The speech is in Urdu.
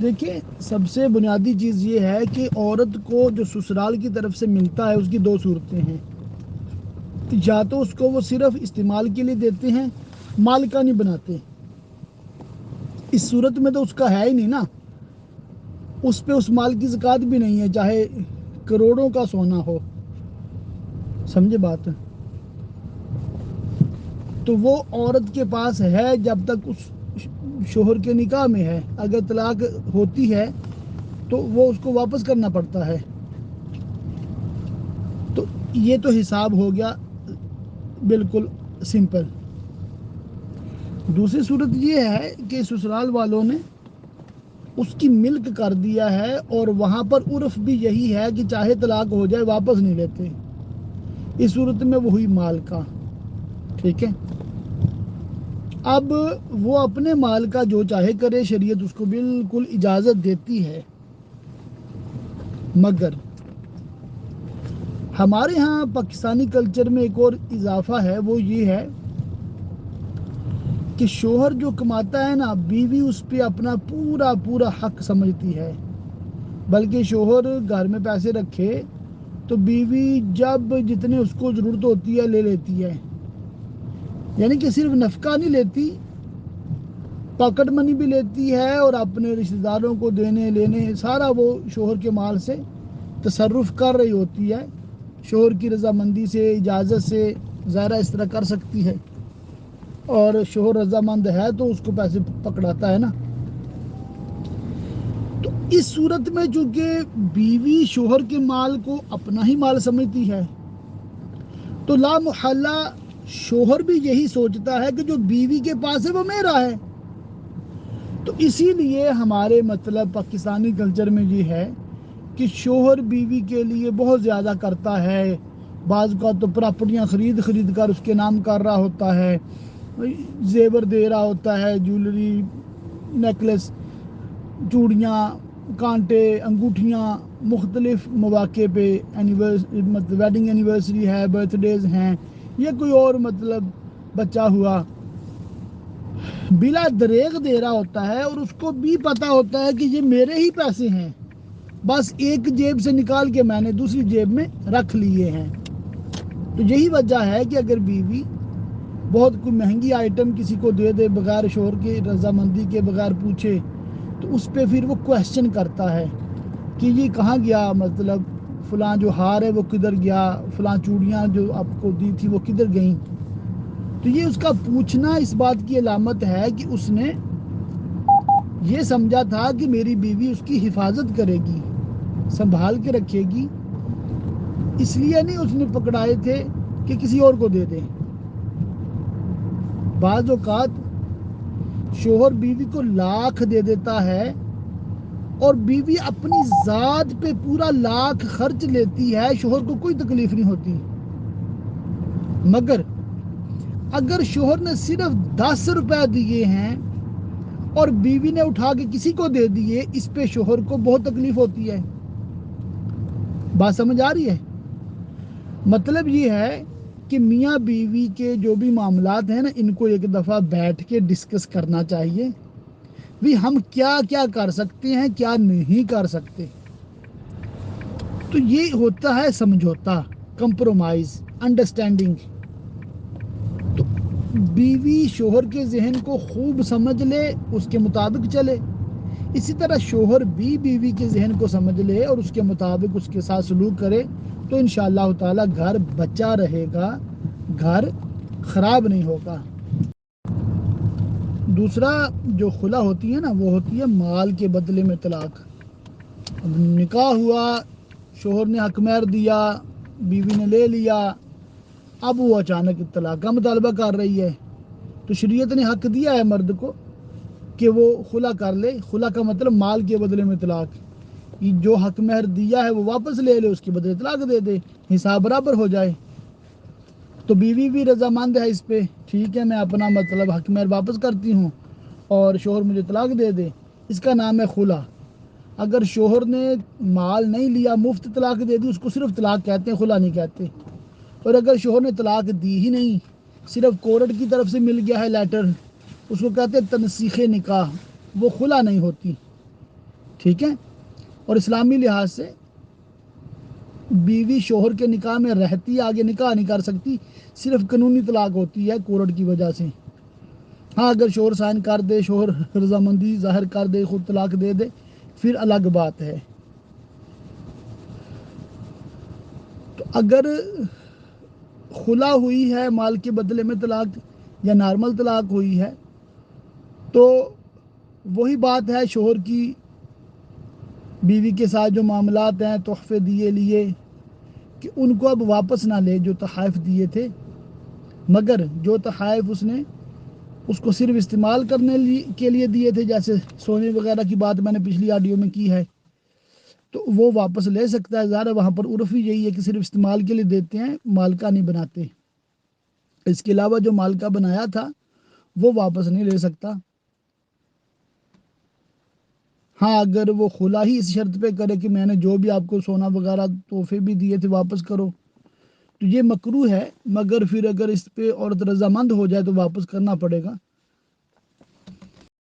دیکھیں سب سے بنیادی چیز یہ ہے کہ عورت کو جو سسرال کی طرف سے ملتا ہے اس کی دو صورتیں ہیں. یا تو اس کو وہ صرف استعمال کے لیے دیتے ہیں، مالکہ نہیں بناتے. اس صورت میں تو اس کا ہے ہی نہیں نا، اس پہ اس مال کی زکوٰۃ بھی نہیں ہے چاہے کروڑوں کا سونا ہو. سمجھے بات؟ تو وہ عورت کے پاس ہے جب تک اس شوہر کے نکاح میں ہے. اگر طلاق ہوتی ہے تو وہ اس کو واپس کرنا پڑتا ہے. تو یہ تو حساب ہو گیا بالکل سمپل. دوسری صورت یہ ہے کہ سسرال والوں نے اس کی ملک کر دیا ہے اور وہاں پر عرف بھی یہی ہے کہ چاہے طلاق ہو جائے واپس نہیں لیتے. اس صورت میں وہ ہوئی مال کا. ٹھیک ہے، اب وہ اپنے مال کا جو چاہے کرے، شریعت اس کو بالکل اجازت دیتی ہے. مگر ہمارے ہاں پاکستانی کلچر میں ایک اور اضافہ ہے، وہ یہ ہے کہ شوہر جو کماتا ہے نا، بیوی اس پہ اپنا پورا پورا حق سمجھتی ہے. بلکہ شوہر گھر میں پیسے رکھے تو بیوی جب جتنے اس کو ضرورت ہوتی ہے لے لیتی ہے. یعنی کہ صرف نفقہ نہیں لیتی، پاکٹ منی بھی لیتی ہے اور اپنے رشتہ داروں کو دینے لینے سارا وہ شوہر کے مال سے تصرف کر رہی ہوتی ہے. شوہر کی رضامندی سے، اجازت سے ظاہرہ اس طرح کر سکتی ہے، اور شوہر رضامند ہے تو اس کو پیسے پکڑاتا ہے نا. تو اس صورت میں چونکہ بیوی شوہر کے مال کو اپنا ہی مال سمجھتی ہے تو لا محالہ شوہر بھی یہی سوچتا ہے کہ جو بیوی کے پاس ہے وہ میرا ہے. تو اسی لیے ہمارے مطلب پاکستانی کلچر میں یہ ہے کہ شوہر بیوی کے لیے بہت زیادہ کرتا ہے. بعض کا تو پراپرٹیاں خرید کر اس کے نام کر رہا ہوتا ہے، زیور دے رہا ہوتا ہے، جولری، نیکلس، چوڑیاں، کانٹے، انگوٹھیاں، مختلف مواقع پہ مطلب ویڈنگ اینیورسری ہے، برتھ ڈیز ہیں، یا کوئی اور مطلب بچہ ہوا، بلا دریغ دے رہا ہوتا ہے. اور اس کو بھی پتا ہوتا ہے کہ یہ میرے ہی پیسے ہیں، بس ایک جیب سے نکال کے میں نے دوسری جیب میں رکھ لیے ہیں. تو یہی وجہ ہے کہ اگر بیوی بہت کوئی مہنگی آئٹم کسی کو دے دے بغیر شوہر کی رضامندی کے، بغیر پوچھے، تو اس پہ پھر وہ کویسچن کرتا ہے کہ یہ کہاں گیا، مطلب فلاں جو ہار ہے وہ کدھر گیا، فلاں چوڑیاں جو آپ کو دی تھی وہ کدھر گئیں. تو یہ اس کا پوچھنا اس بات کی علامت ہے کہ اس نے یہ سمجھا تھا کہ میری بیوی اس کی حفاظت کرے گی، سنبھال کے رکھے گی، اس لیے نہیں اس نے پکڑائے تھے کہ کسی اور کو دے دیں. بعض اوقات شوہر بیوی کو لاکھ دے دیتا ہے اور بیوی اپنی ذات پہ پورا لاکھ خرچ لیتی ہے، شوہر کو کوئی تکلیف نہیں ہوتی. مگر اگر شوہر نے صرف 10 روپے دیے ہیں اور بیوی نے اٹھا کے کسی کو دے دیے، اس پہ شوہر کو بہت تکلیف ہوتی ہے. بات سمجھ آ رہی ہے؟ مطلب یہ ہے کہ میاں بیوی کے جو بھی معاملات ہیں نا، ان کو ایک دفعہ بیٹھ کے ڈسکس کرنا چاہیے بھی ہم کیا کیا کر سکتے ہیں، کیا نہیں کر سکتے. تو یہ ہوتا ہے سمجھوتا، کمپرومائز، انڈرسٹینڈنگ. تو بیوی شوہر کے ذہن کو خوب سمجھ لے، اس کے مطابق چلے. اسی طرح شوہر بھی بیوی کے ذہن کو سمجھ لے اور اس کے مطابق اس کے ساتھ سلوک کرے تو انشاءاللہ تعالی گھر بچا رہے گا، گھر خراب نہیں ہوگا. دوسرا جو خلا ہوتی ہے نا، وہ ہوتی ہے مال کے بدلے میں طلاق. اب نکاح ہوا، شوہر نے حق مہر دیا، بیوی نے لے لیا، اب وہ اچانک طلاق کا مطالبہ کر رہی ہے. تو شریعت نے حق دیا ہے مرد کو کہ وہ خلا کر لے. خلا کا مطلب مال کے بدلے میں طلاق. جو حق مہر دیا ہے وہ واپس لے لے، اس کے بدلے طلاق دے دے، حساب برابر ہو جائے. تو بیوی بھی رضامند ہے اس پہ، ٹھیک ہے میں اپنا مطلب حق مہر واپس کرتی ہوں اور شوہر مجھے طلاق دے دے. اس کا نام ہے خلا. اگر شوہر نے مال نہیں لیا، مفت طلاق دے دی، اس کو صرف طلاق کہتے ہیں، خلا نہیں کہتے. اور اگر شوہر نے طلاق دی ہی نہیں، صرف کورٹ کی طرف سے مل گیا ہے لیٹر، اس کو کہتے ہیں تنسیخ نکاح، وہ خلا نہیں ہوتی. ٹھیک ہے. اور اسلامی لحاظ سے بیوی شوہر کے نکاح میں رہتی، آگے نکاح نہیں کر سکتی، صرف قانونی طلاق ہوتی ہے کورٹ کی وجہ سے. ہاں اگر شوہر سائن کر دے، شوہر رضامندی ظاہر کر دے، خود طلاق دے دے، پھر الگ بات ہے. تو اگر خلا ہوئی ہے مال کے بدلے میں طلاق یا نارمل طلاق ہوئی ہے تو وہی بات ہے شوہر کی بیوی کے ساتھ جو معاملات ہیں، تحفے دیے لیے، کہ ان کو اب واپس نہ لے جو تحائف دیے تھے، مگر جو تحائف اس نے اس کو صرف استعمال کرنے کے لیے دیے تھے، جیسے سونے وغیرہ کی بات میں نے پچھلی آڈیو میں کی ہے، تو وہ واپس لے سکتا ہے. ظاہر وہاں پر عرف ہی یہی ہے کہ صرف استعمال کے لیے دیتے ہیں، مالکہ نہیں بناتے. اس کے علاوہ جو مالکہ بنایا تھا وہ واپس نہیں لے سکتا. ہاں اگر وہ خلا ہی اس شرط پہ کرے کہ میں نے جو بھی آپ کو سونا وغیرہ تحفے بھی دیے تھے واپس کرو، تو یہ مکروہ ہے. مگر پھر اگر اس پہ عورت رضامند ہو جائے تو واپس کرنا پڑے گا.